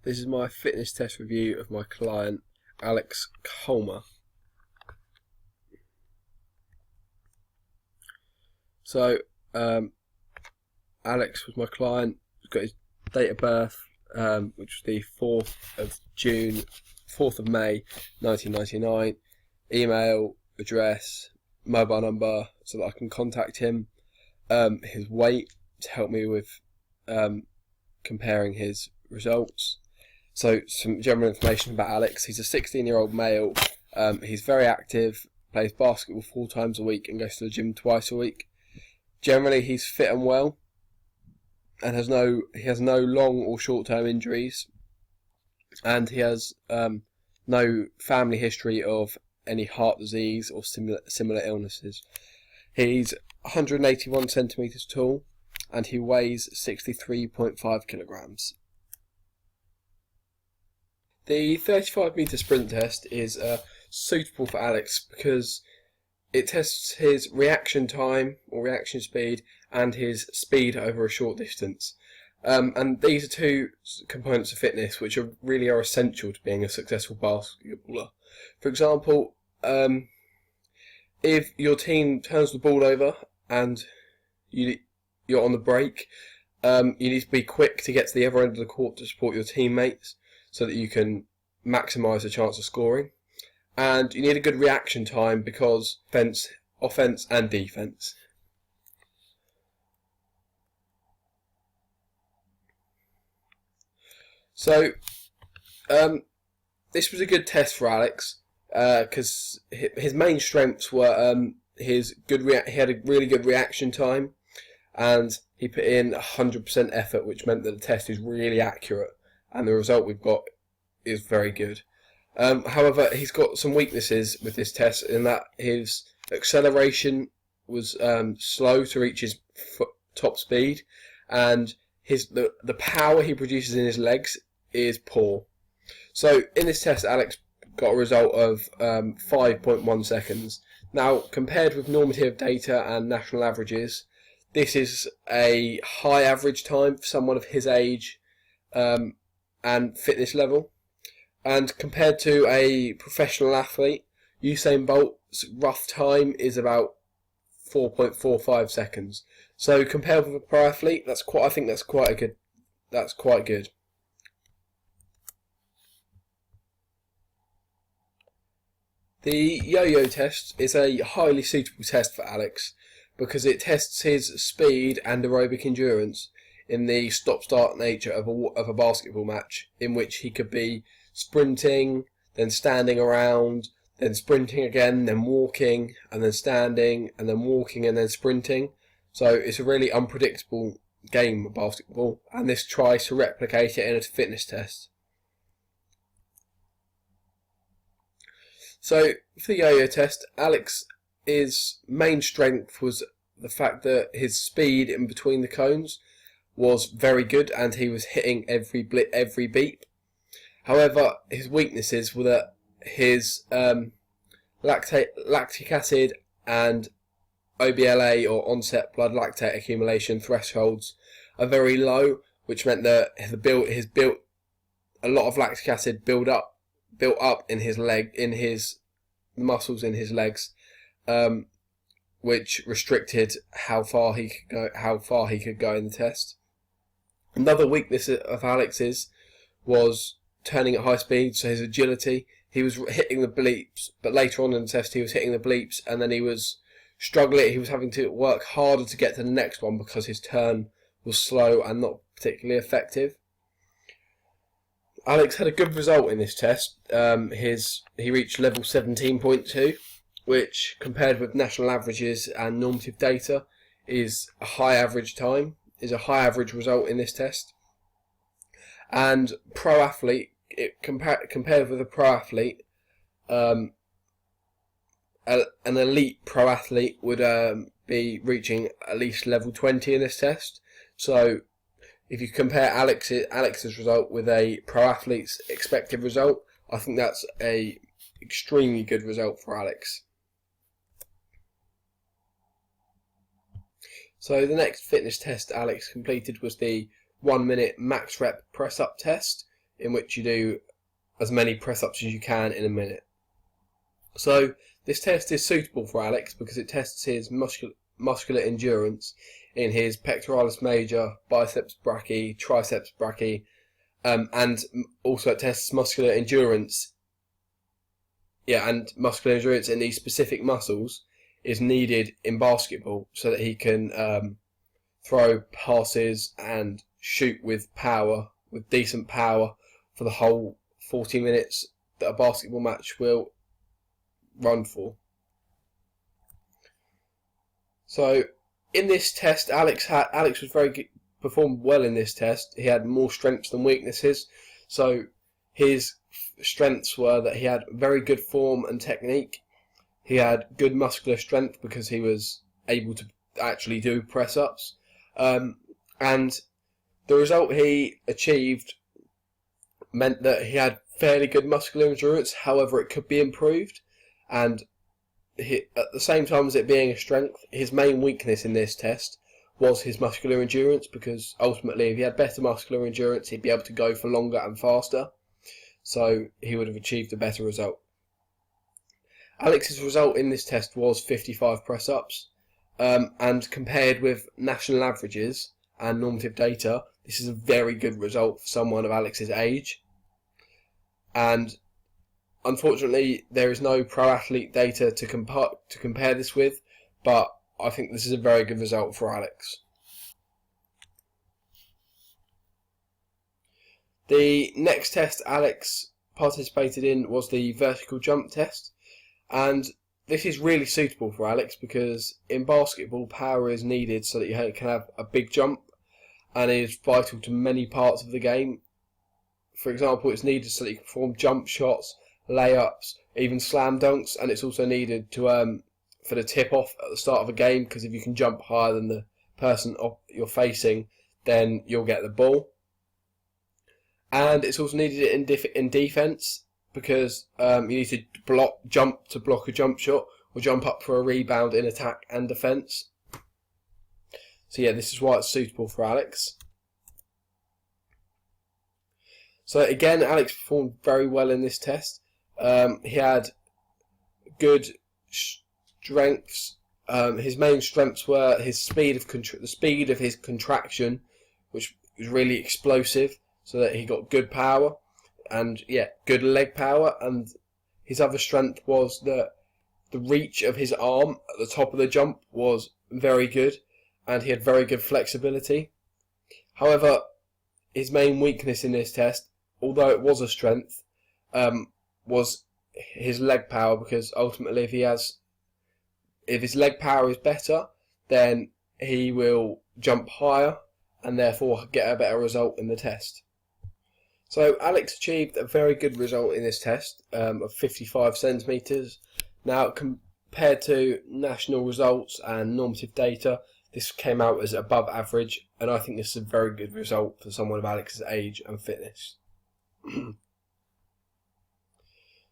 This is my fitness test review of my client, Alex Colmer. So, Alex was my client. He's got his date of birth, which was the 4th of May 1999. Email, address, mobile number, so that I can contact him. His weight to help me with comparing his results. So some general information about Alex. He's a 16-year-old male. He's very active, plays basketball 4 times a week and goes to the gym twice a week. Generally, he's fit and well, and he has no long or short-term injuries, and he has no family history of any heart disease or similar illnesses. He's 181 centimeters tall, and he weighs 63.5 kilograms. The 35-meter sprint test is suitable for Alex because it tests his reaction time or reaction speed and his speed over a short distance. And these are two components of fitness which really are essential to being a successful basketballer. For example, if your team turns the ball over and you're on the break, you need to be quick to get to the other end of the court to support your teammates so that you can maximise the chance of scoring. And you need a good reaction time because offence and defence. So, this was a good test for Alex because his main strengths were he had a really good reaction time, and he put in 100% effort, which meant that the test is really accurate, and the result we've got is very good. However, he's got some weaknesses with this test in that his acceleration was slow to reach his top speed, and the power he produces in his legs is poor. So in this test, Alex got a result of 5.1 seconds. Now, compared with normative data and national averages, this is a high average time for someone of his age and fitness level. And compared to a professional athlete, Usain Bolt's rough time is about 4.45 seconds. So compared with a pro athlete, that's quite good. The yo-yo test is a highly suitable test for Alex because it tests his speed and aerobic endurance in the stop-start nature of a basketball match, in which he could be sprinting, then standing around, then sprinting again, then walking, and then standing, and then walking, and then sprinting. So it's a really unpredictable game of basketball, and this tries to replicate it in a fitness test. So for the yo-yo test, Alex's main strength was the fact that his speed in between the cones was very good, and he was hitting every beat. However, his weaknesses were that his lactic acid and OBLA, or onset blood lactate accumulation thresholds, are very low, which meant that a lot of lactic acid built up in his muscles in his legs, which restricted how far he could go in the test. Another weakness of Alex's was turning at high speed, so his agility. He was hitting the bleeps, but later on in the test he was hitting the bleeps, and then he was struggling. He was having to work harder to get to the next one because his turn was slow and not particularly effective. Alex had a good result in this test. He reached level 17.2, which compared with national averages and normative data is a high average result in this test. And pro athlete, compared with a pro athlete, an elite pro athlete would be reaching at least level 20 in this test. So if you compare Alex's result with a pro athlete's expected result, I think that's a extremely good result for Alex. So the next fitness test Alex completed was the 1 minute max rep press up test. in which you do as many press-ups as you can in a minute. So this test is suitable for Alex because it tests his muscular endurance in his pectoralis major, biceps brachii, triceps brachii, and also it tests muscular endurance. Yeah, and muscular endurance in these specific muscles is needed in basketball so that he can throw passes and shoot with power, with decent power, for the whole 40 minutes that a basketball match will run for. So in this test, Alex was very good, performed well in this test. He had more strengths than weaknesses. So his strengths were that he had very good form and technique. He had good muscular strength because he was able to actually do press-ups. And the result he achieved meant that he had fairly good muscular endurance. However, it could be improved. And at the same time as it being a strength, his main weakness in this test was his muscular endurance, because ultimately if he had better muscular endurance he'd be able to go for longer and faster, so he would have achieved a better result. Alex's result in this test was 55 press-ups, and compared with national averages and normative data, this is a very good result for someone of Alex's age. And unfortunately, there is no pro athlete data to compare this with, but I think this is a very good result for Alex. The next test Alex participated in was the vertical jump test, and this is really suitable for Alex because in basketball power is needed so that you can have a big jump, and it is vital to many parts of the game. For example, it's needed so that you can perform jump shots, layups, even slam dunks, and it's also needed to for the tip-off at the start of a game, because if you can jump higher than the person you're facing, then you'll get the ball. And it's also needed in defence, because you need to jump to block a jump shot, or jump up for a rebound in attack and defence. So yeah, this is why it's suitable for Alex. So again, Alex performed very well in this test. He had good strengths. His main strengths were his the speed of his contraction, which was really explosive, so that he got good power, and good leg power. And his other strength was that the reach of his arm at the top of the jump was very good, and he had very good flexibility. However, his main weakness in this test, although it was a strength, was his leg power, because ultimately if his leg power is better, then he will jump higher and therefore get a better result in the test. So Alex achieved a very good result in this test of 55 centimetres. Now, compared to national results and normative data, this came out as above average, and I think this is a very good result for someone of Alex's age and fitness.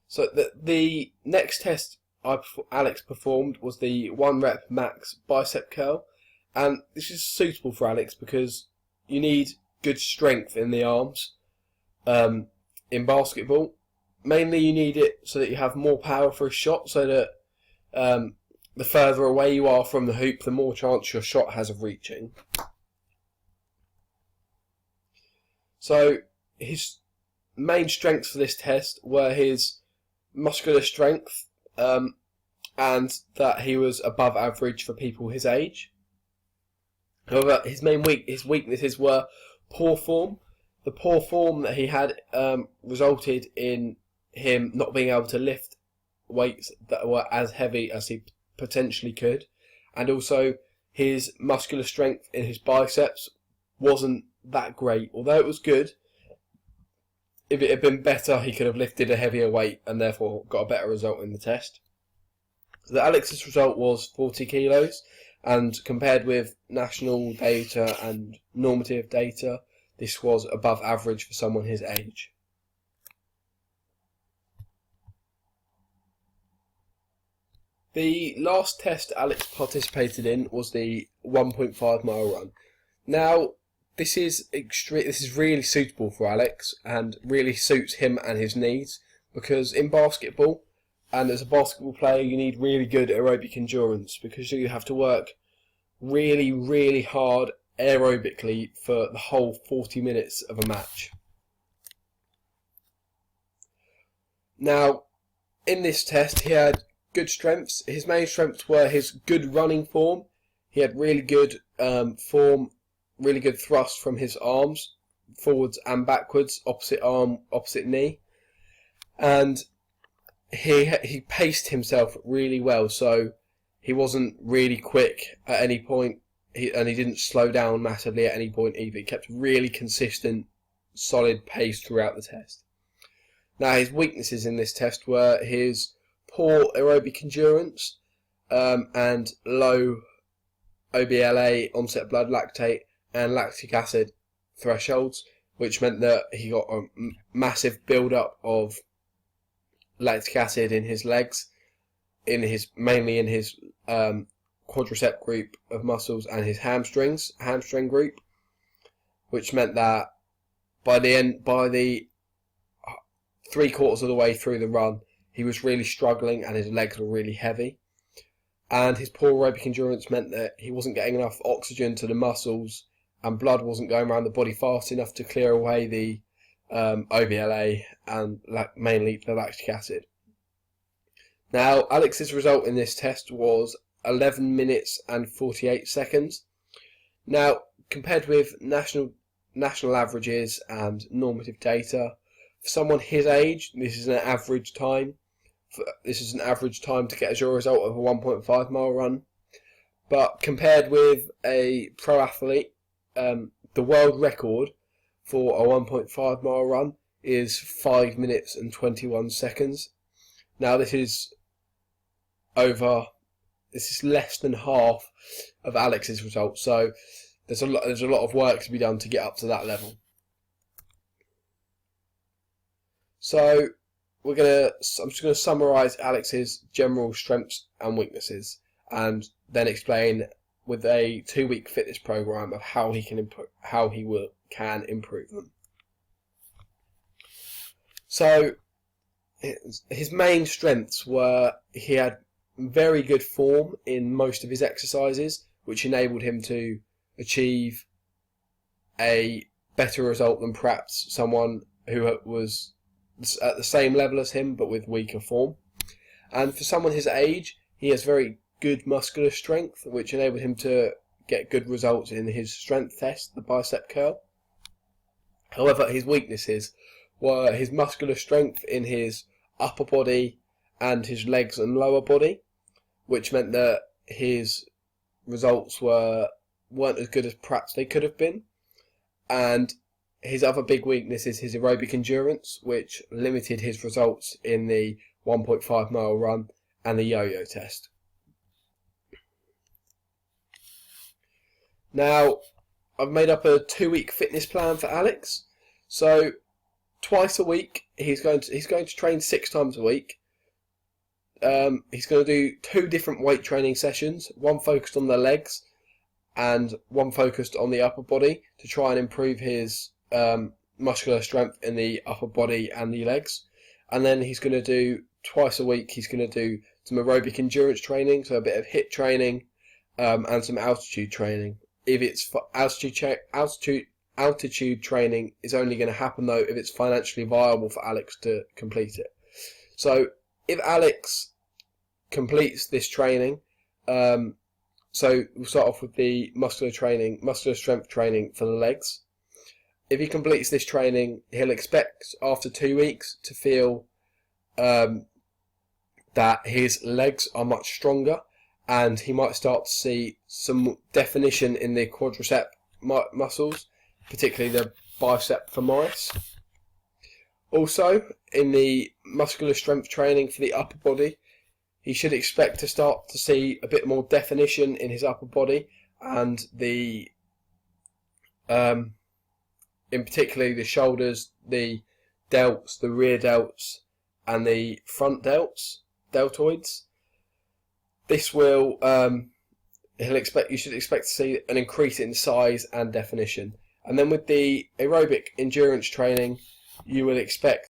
So the next test Alex performed was the 1 rep max bicep curl, and this is suitable for Alex because you need good strength in the arms. In basketball, mainly you need it so that you have more power for a shot, so that the further away you are from the hoop, the more chance your shot has of reaching. So his main strengths for this test were his muscular strength, and that he was above average for people his age. However, his weaknesses were poor form. The poor form that he had resulted in him not being able to lift weights that were as heavy as he potentially could, and also his muscular strength in his biceps wasn't that great. Although it was good, if it had been better, he could have lifted a heavier weight and therefore got a better result in the test. So Alex's result was 40 kilos, and compared with national data and normative data, this was above average for someone his age. The last test Alex participated in was the 1.5 mile run. Now, this is extreme. This is really suitable for Alex and really suits him and his needs, because in basketball, and as a basketball player, you need really good aerobic endurance because you have to work really, really hard aerobically for the whole 40 minutes of a match. Now, in this test, he had good strengths. His main strengths were his good running form. He had really good form, really good thrust from his arms, forwards and backwards, opposite arm, opposite knee. And he paced himself really well, so he wasn't really quick at any point, and he didn't slow down massively at any point either. He kept really consistent, solid pace throughout the test. Now, his weaknesses in this test were his poor aerobic endurance and low OBLA, onset blood lactate, and lactic acid thresholds, which meant that he got a massive build-up of lactic acid in his legs, mainly in his quadricep group of muscles and his hamstring group, which meant that by the 3/4 of the way through the run, he was really struggling and his legs were really heavy. And his poor aerobic endurance meant that he wasn't getting enough oxygen to the muscles, and blood wasn't going around the body fast enough to clear away the OBLA and mainly the lactic acid. Now, Alex's result in this test was 11 minutes and 48 seconds. Now, compared with national averages and normative data, for someone his age, this is an average time. This is an average time to get as your result of a 1.5 mile run. But compared with a pro athlete, the world record for a 1.5 mile run is 5 minutes and 21 seconds. Now, this is less than half of Alex's result, so there's a lot of work to be done to get up to that level. So I'm just going to summarise Alex's general strengths and weaknesses, and then explain with a 2-week fitness program of how he can improve them. So his main strengths were he had very good form in most of his exercises, which enabled him to achieve a better result than perhaps someone who was at the same level as him but with weaker form. And for someone his age, he has very good muscular strength, which enabled him to get good results in his strength test, the bicep curl. However, his weaknesses were his muscular strength in his upper body and his legs and lower body, which meant that his results weren't as good as perhaps they could have been. And his other big weakness is his aerobic endurance, which limited his results in the 1.5 mile run and the yo-yo test. Now, I've made up a 2-week fitness plan for Alex. So twice a week, he's going to train 6 times a week. He's going to do 2 different weight training sessions, one focused on the legs and one focused on the upper body, to try and improve his muscular strength in the upper body and the legs. And then he's going to do twice a week, he's going to do some aerobic endurance training, so a bit of HIIT training and some altitude training. If it's for altitude training is only going to happen though if it's financially viable for Alex to complete it. So if Alex completes this training, so we'll start off with the muscular strength training for the legs. If he completes this training, he'll expect after 2 weeks to feel that his legs are much stronger, and he might start to see some definition in the quadricep muscles, particularly the bicep femoris. Also, in the muscular strength training for the upper body, he should expect to start to see a bit more definition in his upper body, and in particularly the shoulders, the delts, the rear delts, and the front deltoids. This will you should expect to see an increase in size and definition, And then with the aerobic endurance training, you would expect